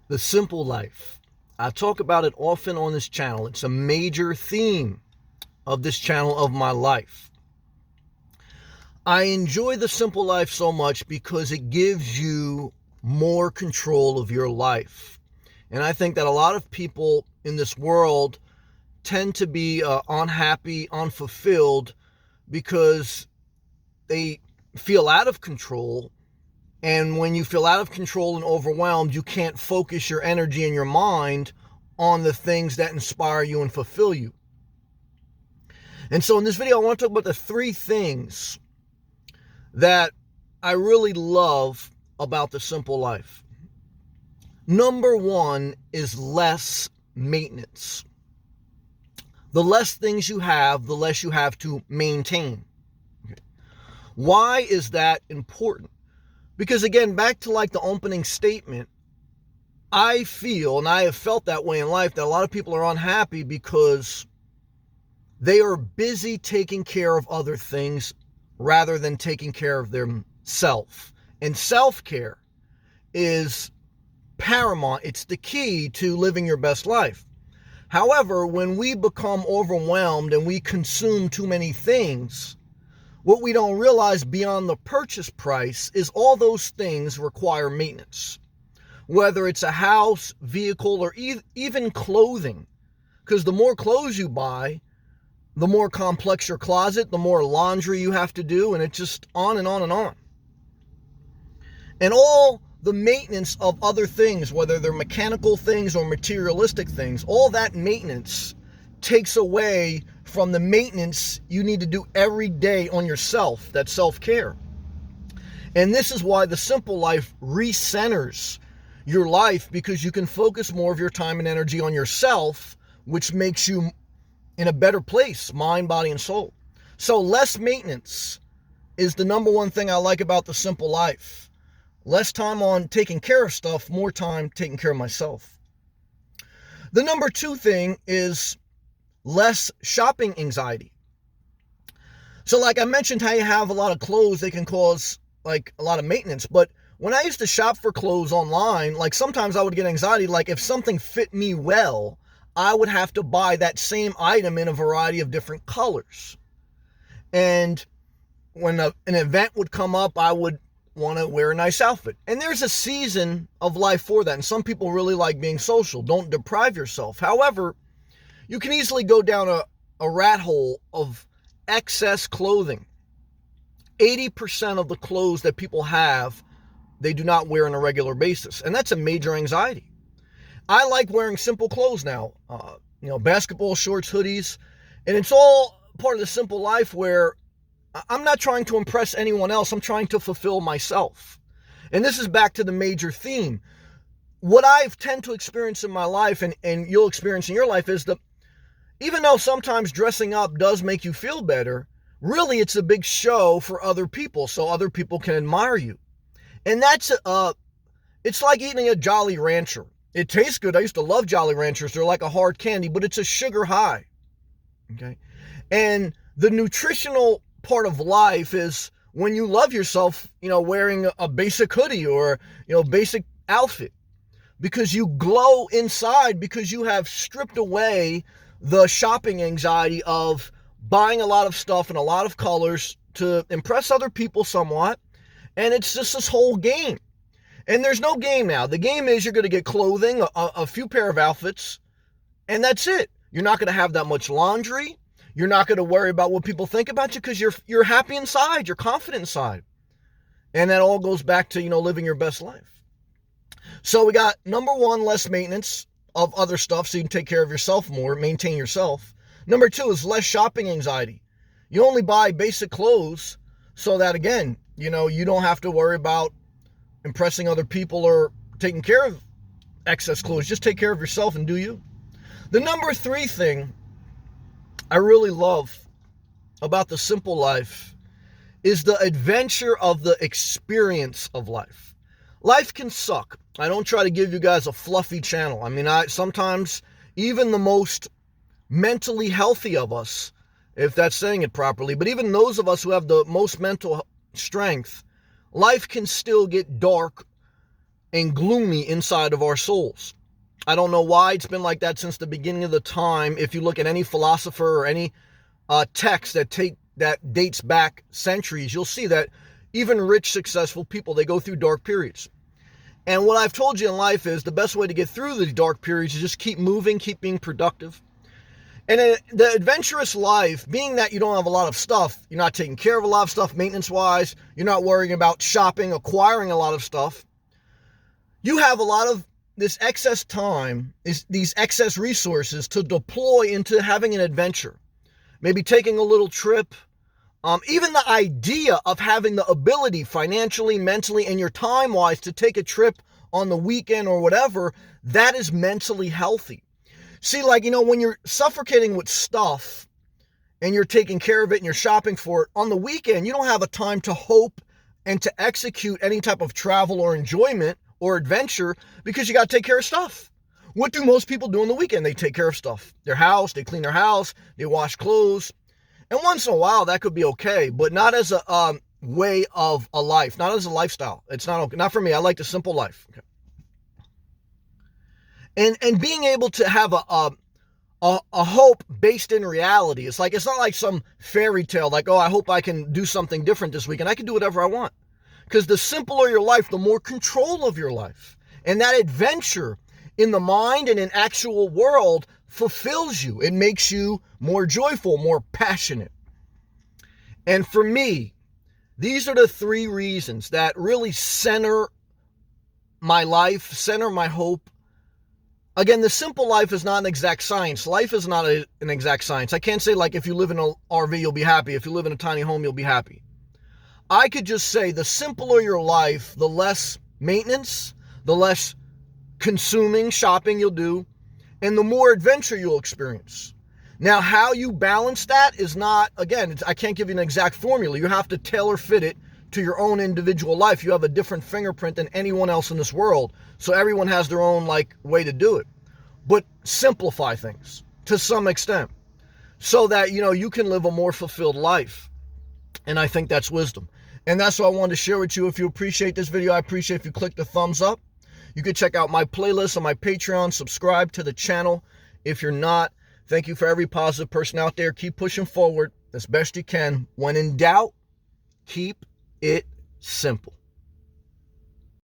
The simple life. I talk about it often on this channel. It's a major theme of this channel of my life. I enjoy the simple life so much because it gives you more control of your life. And I think that a lot of people in this world tend to be unhappy, unfulfilled because they feel out of control. And when you feel out of control and overwhelmed, you can't focus your energy and your mind on the things that inspire you and fulfill you. And so in this video, I want to talk about the three things that I really love about the simple life. Number one is less maintenance. The less things you have, the less you have to maintain. Why is that important? Because again, back to like the opening statement, I feel, and I have felt that way in life, that a lot of people are unhappy because they are busy taking care of other things rather than taking care of themselves. And self-care is paramount. It's the key to living your best life. However, when we become overwhelmed and we consume too many things, what we don't realize beyond the purchase price is all those things require maintenance. Whether it's a house, vehicle, or even clothing. Because the more clothes you buy, the more complex your closet, the more laundry you have to do, and it's just on and on and on. And all the maintenance of other things, whether they're mechanical things or materialistic things, all that maintenance takes away from the maintenance you need to do every day on yourself, that self-care. And this is why the simple life recenters your life, because you can focus more of your time and energy on yourself, which makes you in a better place, mind, body, and soul. So less maintenance is the number one thing I like about the simple life. Less time on taking care of stuff, more time taking care of myself. The number two thing is less shopping anxiety. So like I mentioned how you have a lot of clothes, they can cause like a lot of maintenance. But when I used to shop for clothes online, like sometimes I would get anxiety. Like if something fit me well, I would have to buy that same item in a variety of different colors. And when an event would come up, I would want to wear a nice outfit. And there's a season of life for that. And some people really like being social. Don't deprive yourself. However, you can easily go down a rat hole of excess clothing. 80% of the clothes that people have, they do not wear on a regular basis. And that's a major anxiety. I like wearing simple clothes now. Basketball shorts, hoodies. And it's all part of the simple life where I'm not trying to impress anyone else. I'm trying to fulfill myself. And this is back to the major theme. What I tend to experience in my life, and you'll experience in your life, is that even though sometimes dressing up does make you feel better, really it's a big show for other people so other people can admire you. And that's, it's like eating a Jolly Rancher. It tastes good. I used to love Jolly Ranchers. They're like a hard candy, but it's a sugar high. Okay. And the nutritional part of life is when you love yourself, wearing a basic hoodie or, basic outfit, because you glow inside, because you have stripped away the shopping anxiety of buying a lot of stuff in a lot of colors to impress other people somewhat. And it's just this whole game. And there's no game now. The game is you're going to get clothing, a few pair of outfits, and that's it. You're not going to have that much laundry. You're not going to worry about what people think about you because you're happy inside. You're confident inside. And that all goes back to, living your best life. So we got number one, less maintenance of other stuff so you can take care of yourself more, maintain yourself. Number two is less shopping anxiety. You only buy basic clothes so that, again, you don't have to worry about impressing other people or taking care of excess clothes. Just take care of yourself and do you. The number three thing I really love about the simple life is the adventure of the experience of life. Life can suck. I don't try to give you guys a fluffy channel. I mean, sometimes even the most mentally healthy of us, if that's saying it properly, but even those of us who have the most mental strength, life can still get dark and gloomy inside of our souls. I don't know why it's been like that since the beginning of the time. If you look at any philosopher or any text that dates back centuries, you'll see that even rich, successful people, they go through dark periods. And what I've told you in life is the best way to get through these dark periods is just keep moving, keep being productive. And the adventurous life, being that you don't have a lot of stuff, you're not taking care of a lot of stuff maintenance-wise, you're not worrying about shopping, acquiring a lot of stuff, you have a lot of this excess time, these excess resources to deploy into having an adventure. Maybe taking a little trip. Even the idea of having the ability financially, mentally, and your time-wise to take a trip on the weekend or whatever, that is mentally healthy. See, like, when you're suffocating with stuff and you're taking care of it and you're shopping for it, on the weekend, you don't have a time to hope and to execute any type of travel or enjoyment or adventure because you got to take care of stuff. What do most people do on the weekend? They take care of stuff. Their house, they clean their house, they wash clothes. And once in a while, that could be okay, but not as a way of a life, not as a lifestyle. It's not okay. Not for me. I like the simple life. Okay. And being able to have a hope based in reality. It's not like some fairy tale, like, oh, I hope I can do something different this week, and I can do whatever I want. Because the simpler your life, the more control of your life. And that adventure in the mind and in actual world fulfills you. It makes you more joyful, more passionate. And for me, these are the 3 reasons that really center my life, center my hope. Again, the simple life is not an exact science. Life is not an exact science. I can't say, like, if you live in an RV, you'll be happy. If you live in a tiny home, you'll be happy. I could just say the simpler your life, the less maintenance, the less consuming, shopping you'll do, and the more adventure you'll experience. Now, how you balance that is not, again, I can't give you an exact formula. You have to tailor fit it to your own individual life. You have a different fingerprint than anyone else in this world. So everyone has their own way to do it. But simplify things to some extent so that, you can live a more fulfilled life. And I think that's wisdom. And that's what I wanted to share with you. If you appreciate this video, I appreciate if you click the thumbs up. You can check out my playlist on my Patreon. Subscribe to the channel if you're not. Thank you for every positive person out there. Keep pushing forward as best you can. When in doubt, keep it simple.